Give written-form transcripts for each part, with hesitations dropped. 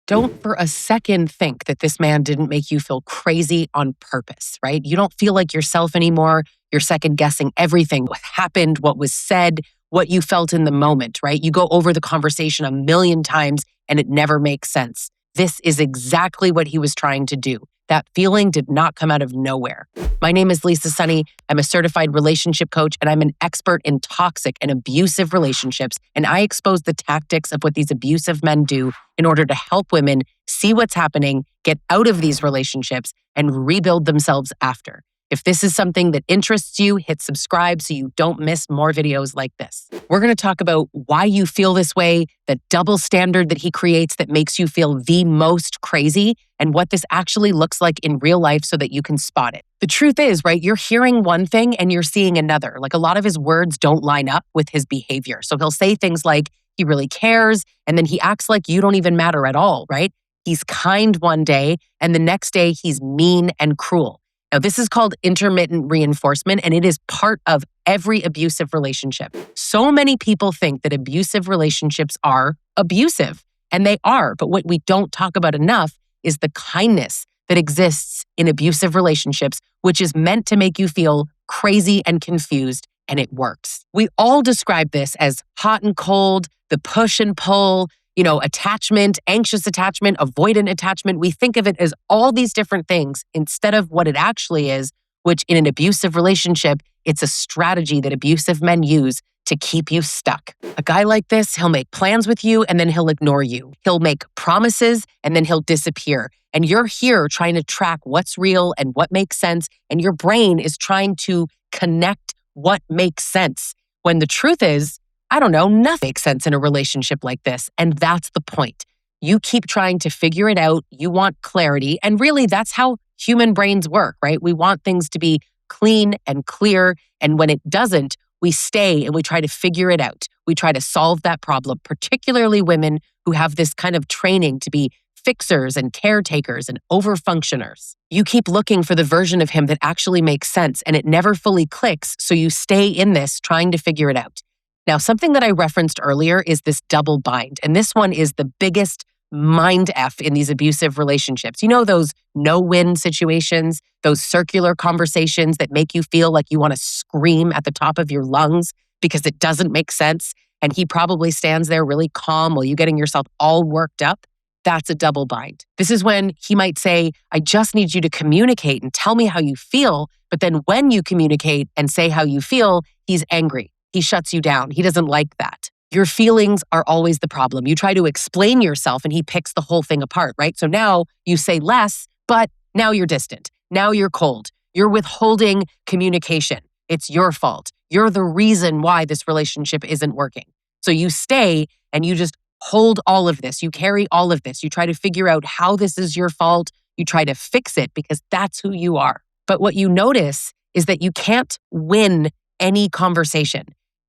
Don't for a second think that this man didn't make you feel crazy on purpose, right? You don't feel like yourself anymore. You're second guessing everything, what happened, what was said, what you felt in the moment, right? You go over the conversation a million times and it never makes sense. This is exactly what he was trying to do. That feeling did not come out of nowhere. My name is Lisa Sonni. I'm a certified relationship coach, and I'm an expert in toxic and abusive relationships. And I expose the tactics of what these abusive men do in order to help women see what's happening, get out of these relationships, and rebuild themselves after. If this is something that interests you, hit subscribe so you don't miss more videos like this. We're going to talk about why you feel this way, the double standard that he creates that makes you feel the most crazy, and what this actually looks like in real life so that you can spot it. The truth is, right, you're hearing one thing and you're seeing another. Like, a lot of his words don't line up with his behavior. So he'll say things like, he really cares, and then he acts like you don't even matter at all, right? He's kind one day, and the next day he's mean and cruel. Now, this is called intermittent reinforcement, and it is part of every abusive relationship. So many people think that abusive relationships are abusive, and they are. But what we don't talk about enough is the kindness that exists in abusive relationships, which is meant to make you feel crazy and confused, and it works. We all describe this as hot and cold, the push and pull, attachment, anxious attachment, avoidant attachment. We think of it as all these different things instead of what it actually is, which in an abusive relationship, it's a strategy that abusive men use to keep you stuck. A guy like this, he'll make plans with you and then he'll ignore you. He'll make promises and then he'll disappear. And you're here trying to track what's real and what makes sense. And your brain is trying to connect what makes sense. When the truth is, nothing makes sense in a relationship like this. And that's the point. You keep trying to figure it out. You want clarity. And really, that's how human brains work, right? We want things to be clean and clear. And when it doesn't, we stay and we try to figure it out. We try to solve that problem, particularly women who have this kind of training to be fixers and caretakers and overfunctioners. You keep looking for the version of him that actually makes sense, and it never fully clicks. So you stay in this trying to figure it out. Now, something that I referenced earlier is this double bind. And this one is the biggest mind F in these abusive relationships. You know, those no-win situations, those circular conversations that make you feel like you want to scream at the top of your lungs because it doesn't make sense. And he probably stands there really calm while you're getting yourself all worked up. That's a double bind. This is when he might say, I just need you to communicate and tell me how you feel. But then when you communicate and say how you feel, he's angry. He shuts you down. He doesn't like that. Your feelings are always the problem. You try to explain yourself and he picks the whole thing apart, right? So now you say less, but now you're distant. Now you're cold. You're withholding communication. It's your fault. You're the reason why this relationship isn't working. So you stay and you just hold all of this. You carry all of this. You try to figure out how this is your fault. You try to fix it because that's who you are. But what you notice is that you can't win any conversation.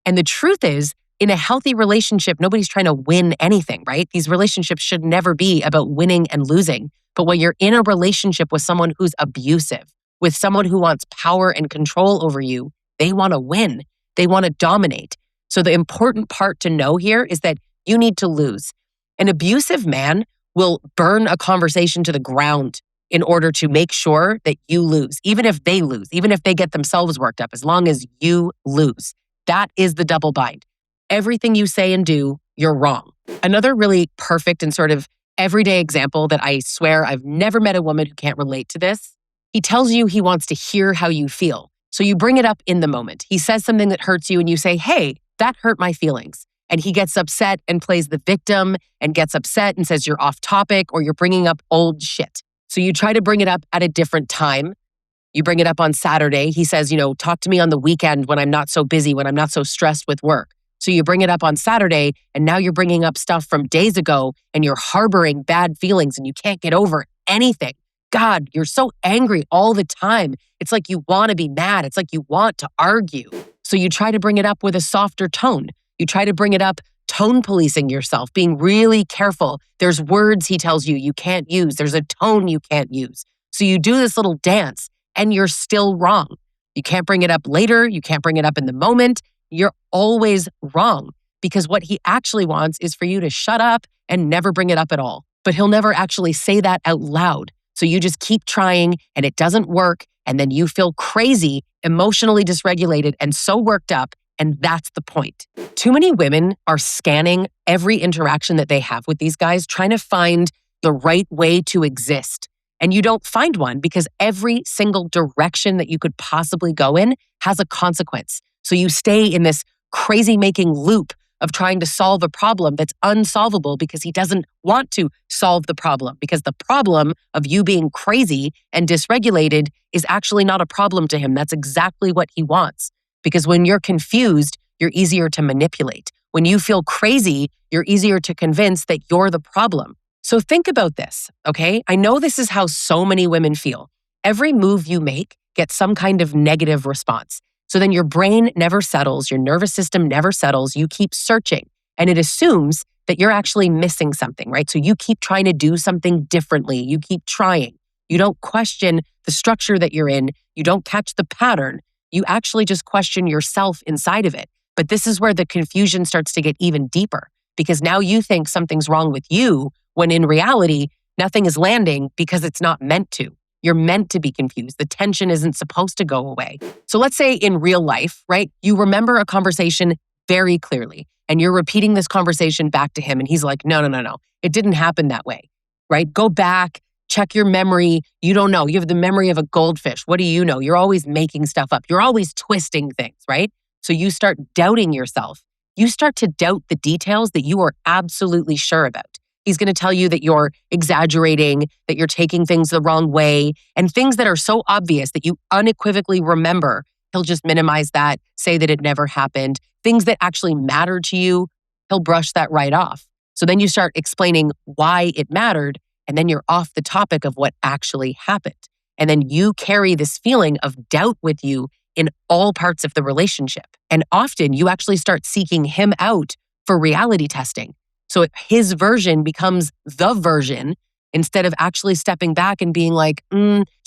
And the truth is, in a healthy relationship, nobody's trying to win anything, right? These relationships should never be about winning and losing. But when you're in a relationship with someone who's abusive, with someone who wants power and control over you, they want to win. They want to dominate. So the important part to know here is that you need to lose. An abusive man will burn a conversation to the ground in order to make sure that you lose, even if they lose, even if they get themselves worked up, as long as you lose. That is the double bind. Everything you say and do, you're wrong. Another really perfect and sort of everyday example that I swear I've never met a woman who can't relate to this. He tells you he wants to hear how you feel. So you bring it up in the moment. He says something that hurts you and you say, hey, that hurt my feelings. And he gets upset and plays the victim and gets upset and says you're off topic or you're bringing up old shit. So you try to bring it up at a different time. You bring it up on Saturday. He says, talk to me on the weekend when I'm not so busy, when I'm not so stressed with work. So you bring it up on Saturday and now you're bringing up stuff from days ago and you're harboring bad feelings and you can't get over anything. God, you're so angry all the time. It's like you want to be mad. It's like you want to argue. So you try to bring it up with a softer tone. You try to bring it up tone policing yourself, being really careful. There's words he tells you can't use. There's a tone you can't use. So you do this little dance and you're still wrong. You can't bring it up later. You can't bring it up in the moment. You're always wrong because what he actually wants is for you to shut up and never bring it up at all. but he'll never actually say that out loud. So you just keep trying and it doesn't work. And then you feel crazy, emotionally dysregulated, and so worked up. And that's the point. Too many women are scanning every interaction that they have with these guys, trying to find the right way to exist. And you don't find one because every single direction that you could possibly go in has a consequence. So you stay in this crazy making loop of trying to solve a problem that's unsolvable because he doesn't want to solve the problem, because the problem of you being crazy and dysregulated is actually not a problem to him. That's exactly what he wants. Because when you're confused, you're easier to manipulate. When you feel crazy, you're easier to convince that you're the problem. So think about this, okay? I know this is how so many women feel. Every move you make gets some kind of negative response. So then your brain never settles, your nervous system never settles, you keep searching, and it assumes that you're actually missing something, right? So you keep trying to do something differently, you keep trying. You don't question the structure that you're in, you don't catch the pattern, you actually just question yourself inside of it. But this is where the confusion starts to get even deeper, because now you think something's wrong with you, when in reality, nothing is landing because it's not meant to. You're meant to be confused. The tension isn't supposed to go away. So let's say in real life, right? You remember a conversation very clearly and you're repeating this conversation back to him and he's like, no. It didn't happen that way, right? Go back, check your memory. You don't know. You have the memory of a goldfish. What do you know? You're always making stuff up. You're always twisting things, right? So you start doubting yourself. You start to doubt the details that you are absolutely sure about. He's going to tell you that you're exaggerating, that you're taking things the wrong way, and things that are so obvious that you unequivocally remember. He'll just minimize that, say that it never happened. Things that actually matter to you, he'll brush that right off. So then you start explaining why it mattered, and then you're off the topic of what actually happened. And then you carry this feeling of doubt with you in all parts of the relationship. And often you actually start seeking him out for reality testing. So his version becomes the version instead of actually stepping back and being like,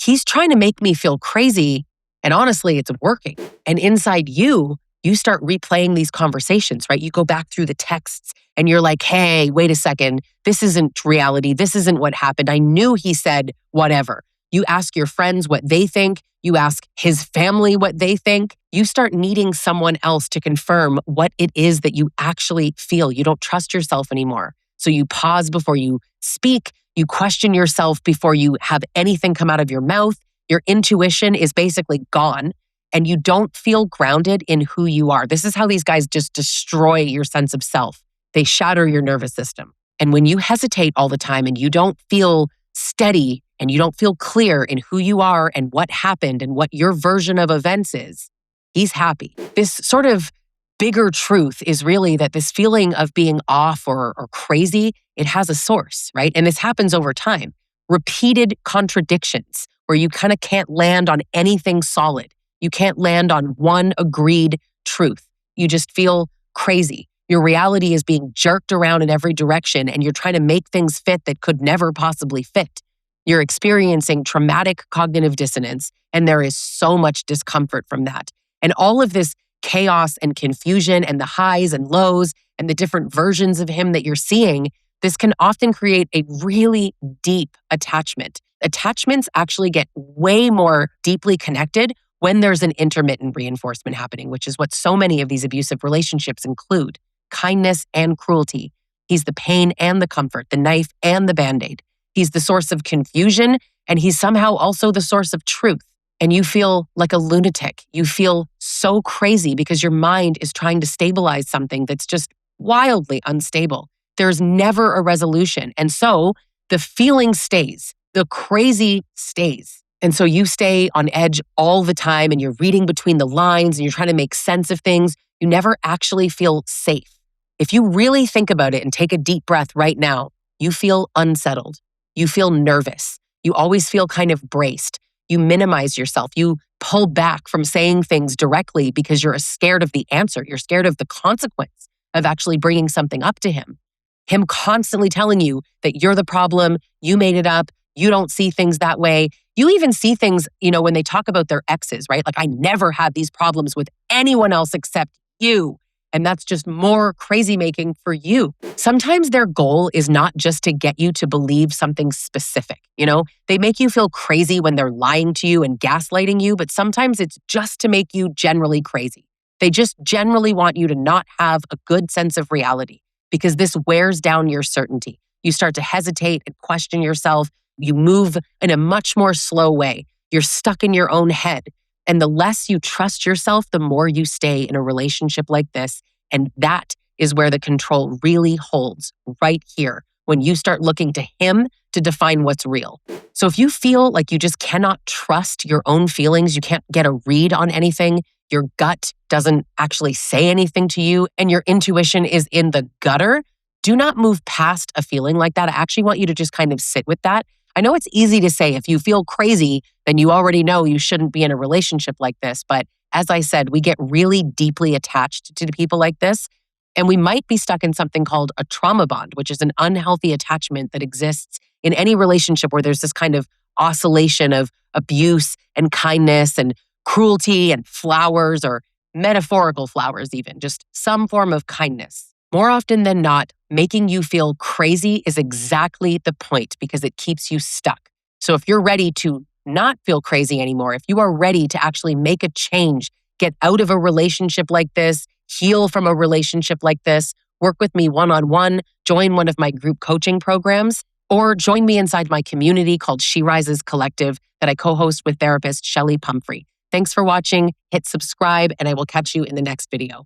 he's trying to make me feel crazy. And honestly, it's working. And inside you start replaying these conversations, right? You go back through the texts and you're like, hey, wait a second. This isn't reality. This isn't what happened. I knew he said whatever. You ask your friends what they think. You ask his family what they think. You start needing someone else to confirm what it is that you actually feel. You don't trust yourself anymore. So you pause before you speak. You question yourself before you have anything come out of your mouth. Your intuition is basically gone and you don't feel grounded in who you are. This is how these guys just destroy your sense of self. They shatter your nervous system. And when you hesitate all the time and you don't feel steady and you don't feel clear in who you are and what happened and what your version of events is, he's happy. This sort of bigger truth is really that this feeling of being off or crazy, it has a source, right? And this happens over time. Repeated contradictions where you kind of can't land on anything solid. You can't land on one agreed truth. You just feel crazy. Your reality is being jerked around in every direction and you're trying to make things fit that could never possibly fit. You're experiencing traumatic cognitive dissonance, and there is so much discomfort from that. And all of this chaos and confusion and the highs and lows and the different versions of him that you're seeing, this can often create a really deep attachment. Attachments actually get way more deeply connected when there's an intermittent reinforcement happening, which is what so many of these abusive relationships include. Kindness and cruelty. He's the pain and the comfort, the knife and the Band-Aid. He's the source of confusion, and he's somehow also the source of truth. And you feel like a lunatic. You feel so crazy because your mind is trying to stabilize something that's just wildly unstable. There's never a resolution. And so the feeling stays. The crazy stays. And so you stay on edge all the time and you're reading between the lines and you're trying to make sense of things. You never actually feel safe. If you really think about it and take a deep breath right now, you feel unsettled. You feel nervous. You always feel kind of braced. You minimize yourself. You pull back from saying things directly because you're scared of the answer. You're scared of the consequence of actually bringing something up to him. Him constantly telling you that you're the problem, you made it up, you don't see things that way. You even see things, when they talk about their exes, right? Like, I never had these problems with anyone else except you. And that's just more crazy making for you. Sometimes their goal is not just to get you to believe something specific. They make you feel crazy when they're lying to you and gaslighting you, but sometimes it's just to make you generally crazy. They just generally want you to not have a good sense of reality because this wears down your certainty. You start to hesitate and question yourself. You move in a much more slow way. You're stuck in your own head. And the less you trust yourself, the more you stay in a relationship like this. And that is where the control really holds, right here, when you start looking to him to define what's real. So if you feel like you just cannot trust your own feelings, you can't get a read on anything, your gut doesn't actually say anything to you, and your intuition is in the gutter, do not move past a feeling like that. I actually want you to just kind of sit with that. I know it's easy to say if you feel crazy, then you already know you shouldn't be in a relationship like this. But as I said, we get really deeply attached to people like this. And we might be stuck in something called a trauma bond, which is an unhealthy attachment that exists in any relationship where there's this kind of oscillation of abuse and kindness and cruelty and flowers, or metaphorical flowers even, just some form of kindness. More often than not, making you feel crazy is exactly the point because it keeps you stuck. So if you're ready to not feel crazy anymore, if you are ready to actually make a change, get out of a relationship like this, heal from a relationship like this, work with me one-on-one, join one of my group coaching programs, or join me inside my community called She Rises Collective that I co-host with therapist Shelly Pumphrey. Thanks for watching, hit subscribe, and I will catch you in the next video.